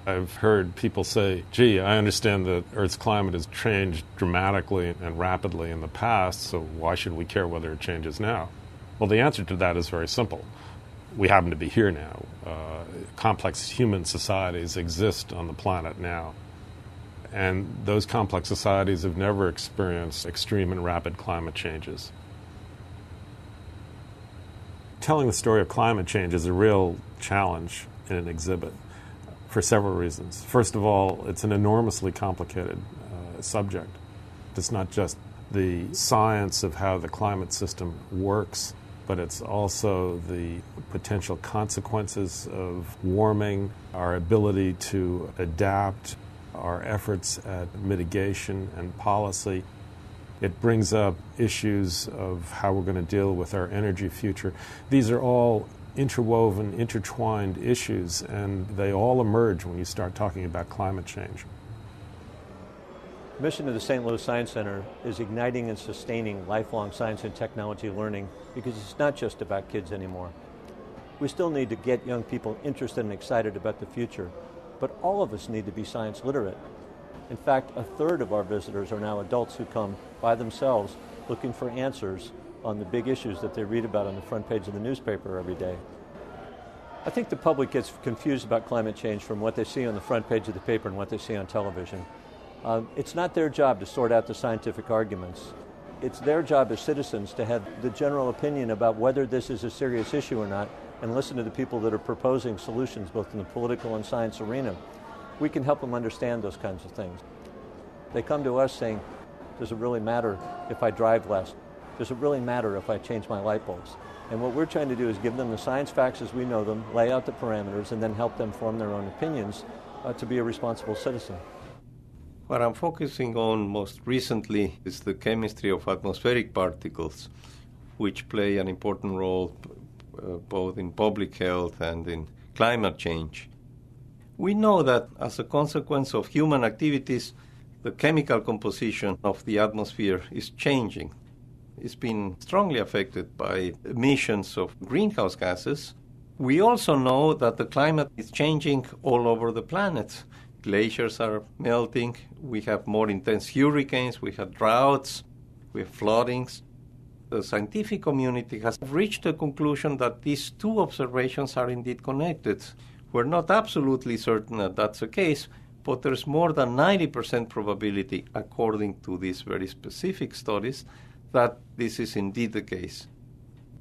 I've heard people say, gee, I understand that Earth's climate has changed dramatically and rapidly in the past, so why should we care whether it changes now? Well, the answer to that is very simple. We happen to be here now. Complex human societies exist on the planet now. And those complex societies have never experienced extreme and rapid climate changes. Telling the story of climate change is a real challenge in an exhibit for several reasons. First of all, it's an enormously complicated subject. It's not just the science of how the climate system works, but it's also the potential consequences of warming, our ability to adapt, our efforts at mitigation and policy. It brings up issues of how we're going to deal with our energy future. These are all interwoven, intertwined issues, and they all emerge when you start talking about climate change. The mission of the St. Louis Science Center is igniting and sustaining lifelong science and technology learning, because it's not just about kids anymore. We still need to get young people interested and excited about the future, but all of us need to be science literate. In fact, a third of our visitors are now adults who come by themselves looking for answers on the big issues that they read about on the front page of the newspaper every day. I think the public gets confused about climate change from what they see on the front page of the paper and what they see on television. It's not their job to sort out the scientific arguments. It's their job as citizens to have the general opinion about whether this is a serious issue or not, and listen to the people that are proposing solutions both in the political and science arena. We can help them understand those kinds of things. They come to us saying, does it really matter if I drive less? Does it really matter if I change my light bulbs? And what we're trying to do is give them the science facts as we know them, lay out the parameters, and then help them form their own opinions to be a responsible citizen. What I'm focusing on most recently is the chemistry of atmospheric particles, which play an important role both in public health and in climate change. We know that as a consequence of human activities, the chemical composition of the atmosphere is changing. It's been strongly affected by emissions of greenhouse gases. We also know that the climate is changing all over the planet. Glaciers are melting, we have more intense hurricanes, we have droughts, we have floodings. The scientific community has reached a conclusion that these two observations are indeed connected. We're not absolutely certain that that's the case, but there's more than 90% probability, according to these very specific studies, that this is indeed the case.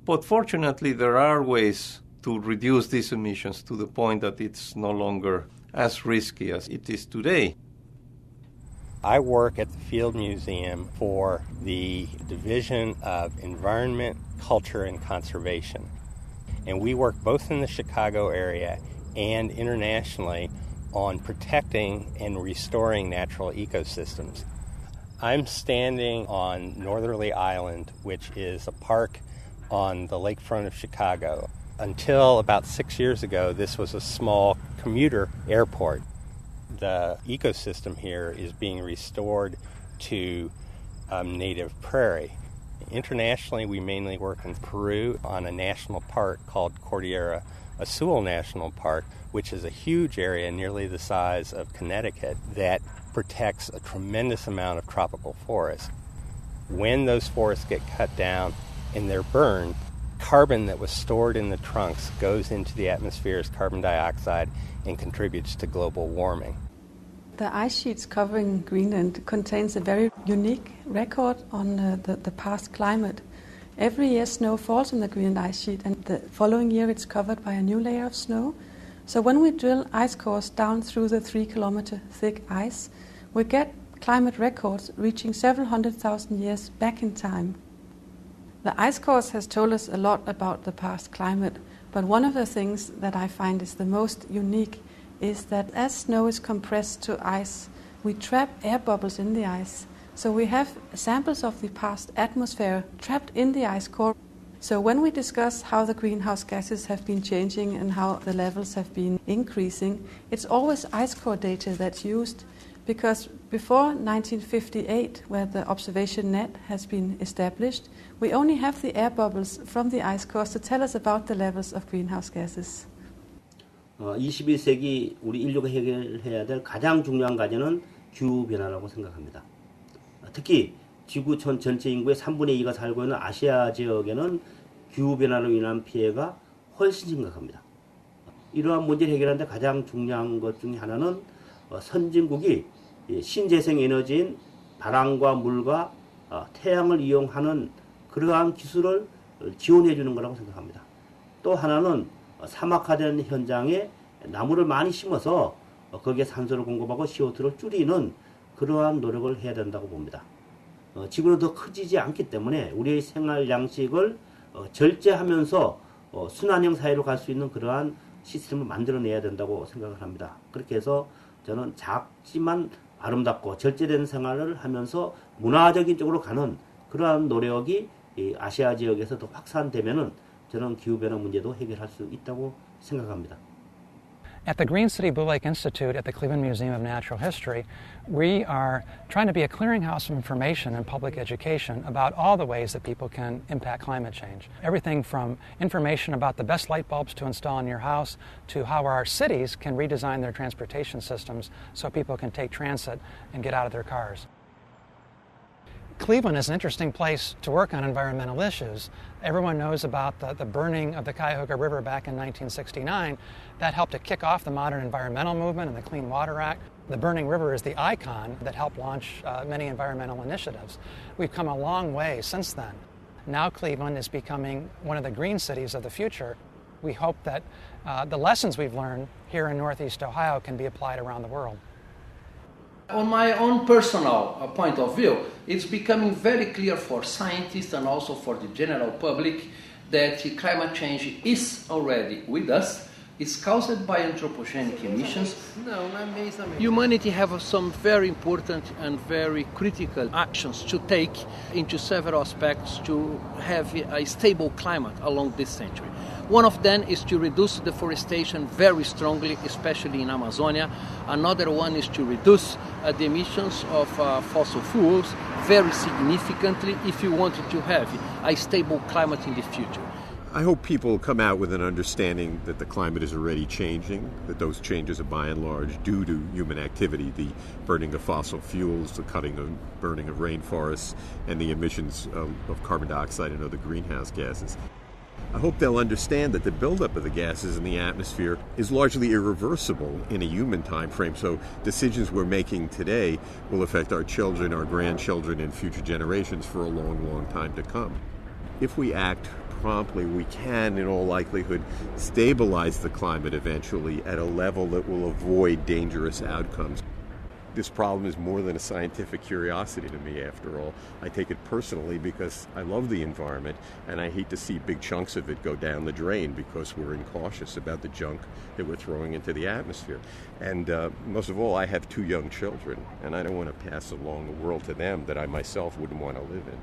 But fortunately, there are ways to reduce these emissions to the point that it's no longer as risky as it is today. I work at the Field Museum for the Division of Environment, Culture, and Conservation. And we work both in the Chicago area and internationally on protecting and restoring natural ecosystems. I'm standing on Northerly Island, which is a park on the lakefront of Chicago. Until about 6 years ago, this was a small commuter airport. The ecosystem here is being restored to native prairie. Internationally, we mainly work in Peru on a national park called Cordillera Azul National Park, which is a huge area, nearly the size of Connecticut, that protects a tremendous amount of tropical forest. When those forests get cut down and they're burned, carbon that was stored in the trunks goes into the atmosphere as carbon dioxide and contributes to global warming. The ice sheets covering Greenland contains a very unique record on the past climate. Every year snow falls on the Greenland ice sheet, and the following year it's covered by a new layer of snow. So when we drill ice cores down through the 3-kilometer thick ice, we get climate records reaching several 100,000 years back in time. The ice cores has told us a lot about the past climate, but one of the things that I find is the most unique is that as snow is compressed to ice, we trap air bubbles in the ice. So we have samples of the past atmosphere trapped in the ice core. So when we discuss how the greenhouse gases have been changing and how the levels have been increasing, it's always ice core data that's used, because before 1958, where the observation net has been established, we only have the air bubbles from the ice cores to tell us about the levels of greenhouse gases. 21세기 우리 인류가 해결해야 될 가장 중요한 과제는 기후변화라고 생각합니다. 특히 지구촌 전체 인구의 3분의 2가 살고 있는 아시아 지역에는 기후변화로 인한 피해가 훨씬 심각합니다. 이러한 문제를 해결하는 데 가장 중요한 것 중에 하나는 선진국이 신재생 에너지인 바람과 물과 태양을 이용하는 그러한 기술을 지원해 주는 거라고 생각합니다. 또 하나는 사막화된 현장에 나무를 많이 심어서 거기에 산소를 공급하고 CO2를 줄이는 그러한 노력을 해야 된다고 봅니다. 지구는 더 커지지 않기 때문에 우리의 생활 양식을 절제하면서 순환형 사회로 갈 수 있는 그러한 시스템을 만들어내야 된다고 생각을 합니다. 그렇게 해서 저는 작지만 아름답고 절제된 생활을 하면서 문화적인 쪽으로 가는 그러한 노력이 이 아시아 지역에서 더 확산되면은 저는 기후변화 문제도 해결할 수 있다고 생각합니다. At the Green City Blue Lake Institute at the Cleveland Museum of Natural History, we are trying to be a clearinghouse of information and public education about all the ways that people can impact climate change. Everything from information about the best light bulbs to install in your house to how our cities can redesign their transportation systems so people can take transit and get out of their cars. Cleveland is an interesting place to work on environmental issues. Everyone knows about the burning of the Cuyahoga River back in 1969. That helped to kick off the modern environmental movement and the Clean Water Act. The burning river is the icon that helped launch many environmental initiatives. We've come a long way since then. Now Cleveland is becoming one of the green cities of the future. We hope that the lessons we've learned here in Northeast Ohio can be applied around the world. On my own personal point of view, it's becoming very clear for scientists and also for the general public that climate change is already with us. It's caused by anthropogenic emissions. Humanity have some very important and very critical actions to take into several aspects to have a stable climate along this century. One of them is to reduce deforestation very strongly, especially in Amazonia. Another one is to reduce the emissions of fossil fuels very significantly if you wanted to have a stable climate in the future. I hope people come out with an understanding that the climate is already changing, that those changes are by and large due to human activity, the burning of fossil fuels, the cutting and burning of rainforests, and the emissions of carbon dioxide and other greenhouse gases. I hope they'll understand that the buildup of the gases in the atmosphere is largely irreversible in a human time frame, so decisions we're making today will affect our children, our grandchildren, and future generations for a long, long time to come. If we act promptly, we can, in all likelihood, stabilize the climate eventually at a level that will avoid dangerous outcomes. This problem is more than a scientific curiosity to me, after all. I take it personally because I love the environment, and I hate to see big chunks of it go down the drain because we're incautious about the junk that we're throwing into the atmosphere. And most of all, I have 2 young children, and I don't want to pass along a world to them that I myself wouldn't want to live in.